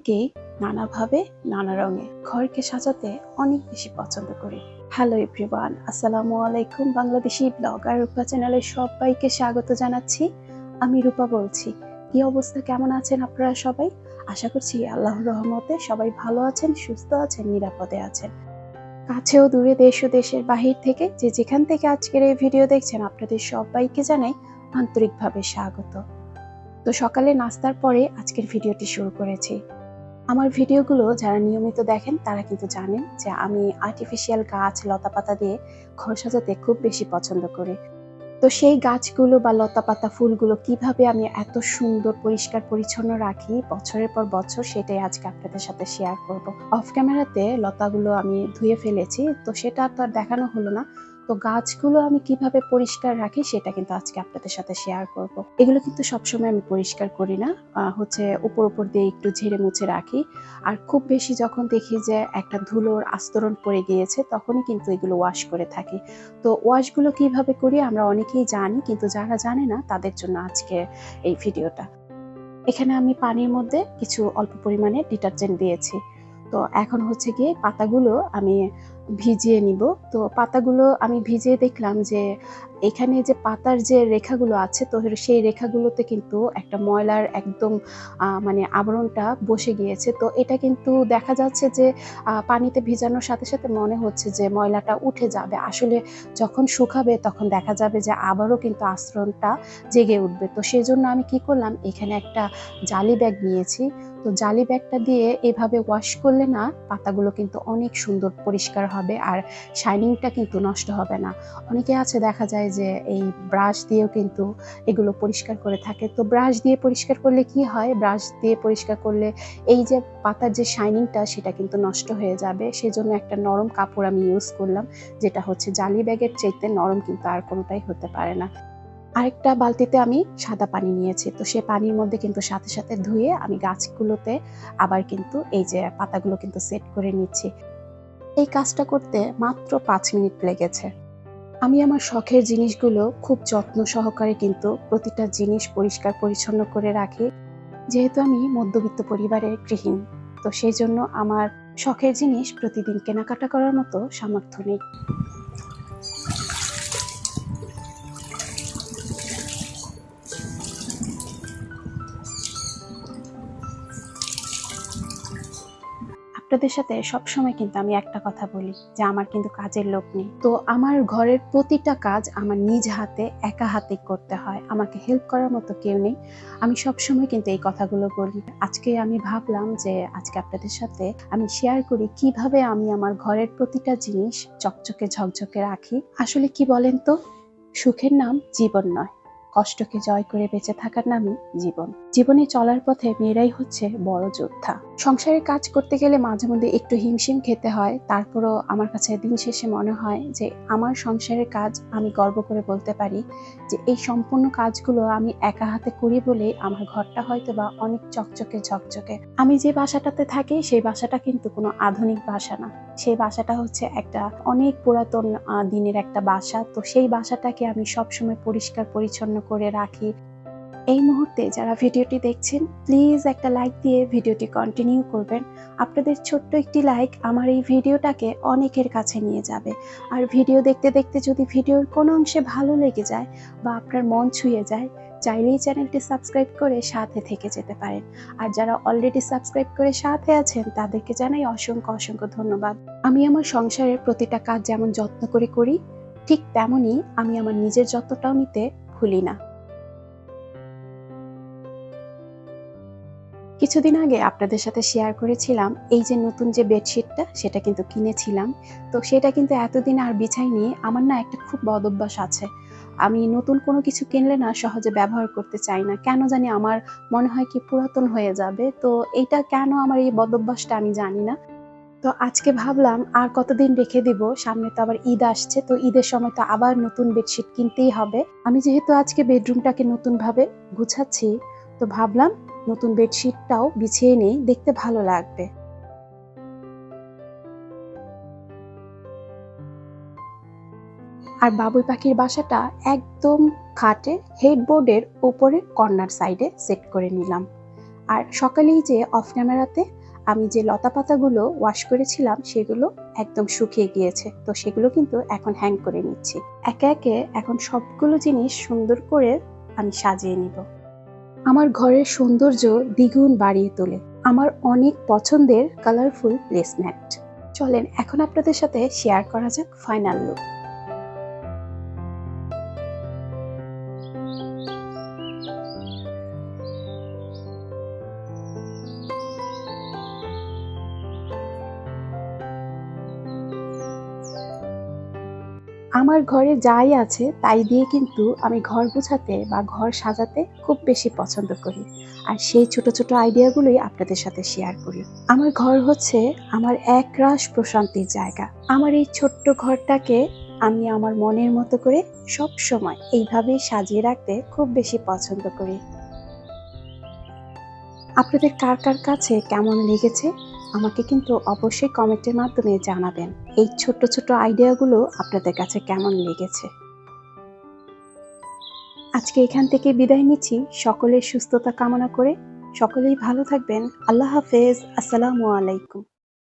অনেকেই নানাভাবে নানা রঙে ঘরকে সাজাতে অনেক বেশি পছন্দ করি। হ্যালো এভরিওয়ান, আসসালামু আলাইকুম। বাংলাদেশি ব্লগার রূপা চ্যানেলে সবাইকে স্বাগত জানাচ্ছি। আমি রূপা বলছি। কি অবস্থা, কেমন আছেন আপনারা সবাই? আশা করছি আল্লাহর রহমতে সবাই ভালো আছেন, সুস্থ আছেন, নিরাপদে আছেন। কাছেও দূরে, দেশ ও দেশের বাহির থেকে যে যেখান থেকে আজকের এই ভিডিও দেখছেন, আপনাদের সবাইকে জানাই আন্তরিকভাবে স্বাগত। তো সকালে নাস্তার পরে আজকের ভিডিওটি শুরু করেছি। আমার ভিডিওগুলো যারা নিয়মিত দেখেন তারা কিন্তু জানেন যে আমি আর্টিফিশিয়াল গাছ লতাপাতা দিয়ে ঘর সাজাতে খুব বেশি পছন্দ করি। তো সেই গাছগুলো বা লতাপাতা ফুলগুলো কিভাবে আমি এত সুন্দর পরিষ্কার পরিচ্ছন্ন রাখি বছরের পর বছর, সেটাই আজকে আপনাদের সাথে শেয়ার করব। অফ ক্যামেরাতে লতাগুলো আমি ধুয়ে ফেলেছি, তো সেটা তো আর দেখানো হলো না। তো গাছগুলো আমি কিভাবে পরিষ্কার রাখি সেটা কিন্তু আজকে আপনাদের সাথে শেয়ার করব। এগুলো কিন্তু সবসময় আমি পরিষ্কার করি না, উপর উপর দিয়ে একটু ঝেড়ে মুছে রাখি। আর খুব বেশি যখন দেখি যে একটা ধুলোর আস্তরণ পড়ে গিয়েছে, তখনই কিন্তু এগুলো ওয়াশ করে থাকি। তো ওয়াশগুলো কিভাবে করি আমরা অনেকেই জানি, কিন্তু যারা জানে না তাদের জন্য আজকে এই ভিডিওটা। এখানে আমি পানির মধ্যে কিছু অল্প পরিমাণে ডিটারজেন্ট দিয়েছি। তো এখন হচ্ছে গিয়ে পাতাগুলো আমি ভিজিয়ে নিব। তো পাতাগুলো আমি ভিজিয়ে দেখলাম যে এখানে যে পাতার যে রেখাগুলো আছে, তো সেই রেখাগুলোতে কিন্তু একটা ময়লার একদম মানে আবরণটা বসে গিয়েছে। তো এটা কিন্তু দেখা যাচ্ছে যে পানিতে ভিজানোর সাথে সাথে মনে হচ্ছে যে ময়লাটা উঠে যাবে। আসলে যখন শুকাবে তখন দেখা যাবে যে আবারও কিন্তু আস্তরণটা জেগে উঠবে। তো সেজন্য আমি কি করলাম, এখানে একটা জালি ব্যাগ নিয়েছি। তো জালি ব্যাগটা দিয়ে এভাবে ওয়াশ করলে না পাতাগুলো কিন্তু অনেক সুন্দর পরিষ্কার হবে, আর শাইনিংটা কিন্তু নষ্ট হবে না। অনেকে আছে দেখা যায় যে এই ব্রাশ দিয়েও কিন্তু এগুলো পরিষ্কার করে থাকে। তো ব্রাশ দিয়ে পরিষ্কার করলে কি হয়, ব্রাশ দিয়ে পরিষ্কার করলে এই যে পাতার যে শাইনিংটা সেটা কিন্তু নষ্ট হয়ে যাবে। সেজন্য একটা নরম কাপড় আমি ইউজ করলাম, যেটা হচ্ছে জালি ব্যাগের চাইতে নরম কিন্তু আর কোনোটাই হতে পারে না। আরেকটা বালতিতে আমি সাদা পানি নিয়েছি। তো সে পানির মধ্যে কিন্তু সাথে সাথে ধুয়ে আমি গাছগুলোতে আবার কিন্তু এই যে পাতাগুলো কিন্তু সেট করে নিচ্ছি। এই কাজটা করতে মাত্র 5 মিনিট লেগেছে। আমি আমার শখের জিনিসগুলো খুব যত্ন সহকারে কিন্তু প্রতিটা জিনিস পরিষ্কার পরিচ্ছন্ন করে রাখি। যেহেতু আমি মধ্যবিত্ত পরিবারের গৃহিণী, তো সেই জন্য আমার শখের জিনিস প্রতিদিন কেনাকাটা করার মতো সামর্থ্য নেই। আপনাদের সাথে সবসময় কিন্তু আমি একটা কথা বলি যে আমার কিন্তু কাজের লোক নেই। তো আমার ঘরের প্রতিটা কাজ আমার নিজ হাতে একা হাতে করতে হয়, আমাকে হেল্প করার মতো কেউ নেই। আমি সবসময় কিন্তু এই কথাগুলো বলি। আজকে আমি ভাবলাম যে আজকে আপনাদের সাথে আমি শেয়ার করি কিভাবে আমি আমার ঘরের প্রতিটা জিনিস চকচকে ঝকঝকে রাখি। আসলে কি বলেন তো, সুখের নাম জীবন নয়, কষ্টকে জয় করে বেঁচে থাকার নামই জীবন। জীবনে চলার পথে মেয়েরাই হচ্ছে বড় যোদ্ধা। সংসারের কাজ করতে গেলে মাঝে মধ্যে একটু হিমশিম খেতে হয়, তারপরও আমার কাছে দিন শেষে মনে হয় যে আমার সংসারের কাজ আমি গর্ব করে বলতে পারি যে এই সম্পূর্ণ কাজগুলো আমি একা হাতে করি বলেই আমার ঘরটা হয়তো বা অনেক চকচকে ঝকঝকে। আমি যে বাসাটাতে থাকি সেই বাসাটা কিন্তু কোনো আধুনিক বাসা না, সেই বাসাটা হচ্ছে একটা অনেক পুরাতন দিনের একটা বাসা। তো সেই বাসাটাকে আমি সবসময় পরিষ্কার পরিচ্ছন্ন করে রাখি। এই মুহূর্তে যারা ভিডিওটি দেখছেন, প্লিজ একটা লাইক দিয়ে ভিডিওটি কন্টিনিউ করবেন। আপনাদের ছোট্ট একটি লাইক আমার এই ভিডিওটাকে অনেকের কাছে নিয়ে যাবে। আর ভিডিও দেখতে দেখতে যদি ভিডিওর কোনো অংশে ভালো লেগে যায় বা আপনার মন ছুঁয়ে যায়, চাইলেই চ্যানেলটি সাবস্ক্রাইব করে সাথে থেকে যেতে পারেন। আর যারা অলরেডি সাবস্ক্রাইব করে সাথে আছেন তাদেরকে জানাই অসংখ্য অসংখ্য ধন্যবাদ। আমি আমার সংসারের প্রতিটা কাজ যেমন যত্ন করে করি, ঠিক তেমনই আমি আমার নিজের যত্নটাও নিতে ভুলি না। কিছুদিন আগে আপনাদের সাথে শেয়ার করেছিলাম এই যে নতুন যে বেডশিটটা সেটা কিন্তু কিনেছিলাম। তো সেটা কিন্তু এতদিন আর বিছাইনি। আমার না একটা খুব বদ অভ্যাস আছে, আমি নতুন কোনো কিছু কিনলে না সহজে ব্যবহার করতে চাই না। কেন জানি আমার মনে হয় কি পুরাতন হয়ে যাবে। তো এইটা কেন আমার এই বদ অভ্যাসটা আমি জানি না। তো আজকে ভাবলাম আর কতদিন রেখে দিব, সামনে তো আবার ঈদ আসছে। তো ঈদের সময় তো আবার নতুন বেডশিট কিনতেই হবে। আমি যেহেতু আজকে বেডরুমটাকে নতুন ভাবে গুছাচ্ছি, তো ভাবলাম নতুন বেডশিটটাও বিছিয়ে নেই, দেখতে ভালো লাগবে। আর বাবুই পাখির বাসাটা একদম খাটে হেডবোর্ডের উপরে কর্নার সাইডে সেট করে নিলাম। আর সকালেই যে অফ ক্যামেরাতে আমি যে লতা পাতাগুলো ওয়াশ করেছিলাম সেগুলো একদম শুকিয়ে গিয়েছে, তো সেগুলো কিন্তু এখন হ্যাং করে নিচ্ছি। একে একে এখন সবগুলো জিনিস সুন্দর করে আমি সাজিয়ে নিব। আমার ঘরের সৌন্দর্য দ্বিগুণ বাড়িয়ে তোলে আমার অনেক পছন্দের কালারফুল প্লেসম্যাট। চলেন এখন আপনাদের সাথে শেয়ার করা যাক ফাইনাল লুক। আমার ঘরে যাই আছে তাই দিয়ে কিন্তু আমি ঘর গোছাতে বা ঘর সাজাতে খুব বেশি পছন্দ করি, আর সেই ছোট ছোট আইডিয়াগুলোই আপনাদের সাথে শেয়ার করি। আমার ঘর হচ্ছে আমার একরাশ প্রশান্তির জায়গা। আমার এই ছোট্ট ঘরটাকে আমি আমার মনের মতো করে সব সময় এইভাবেই সাজিয়ে রাখতে খুব বেশি পছন্দ করি। আপনাদের কার কার কাছে কেমন লেগেছে আমাকে কিন্তু অবশ্যই কমেন্টের মাধ্যমে জানাবেন। এই ছোট্ট ছোট্ট আইডিয়াগুলো আপনাদের কাছে কেমন লেগেছে। আজকে এখান থেকে বিদায় নিচ্ছি সকলের সুস্থতা কামনা করে। সকলেই ভালো থাকবেন। আল্লাহ হাফেজ। আসসালামু আলাইকুম।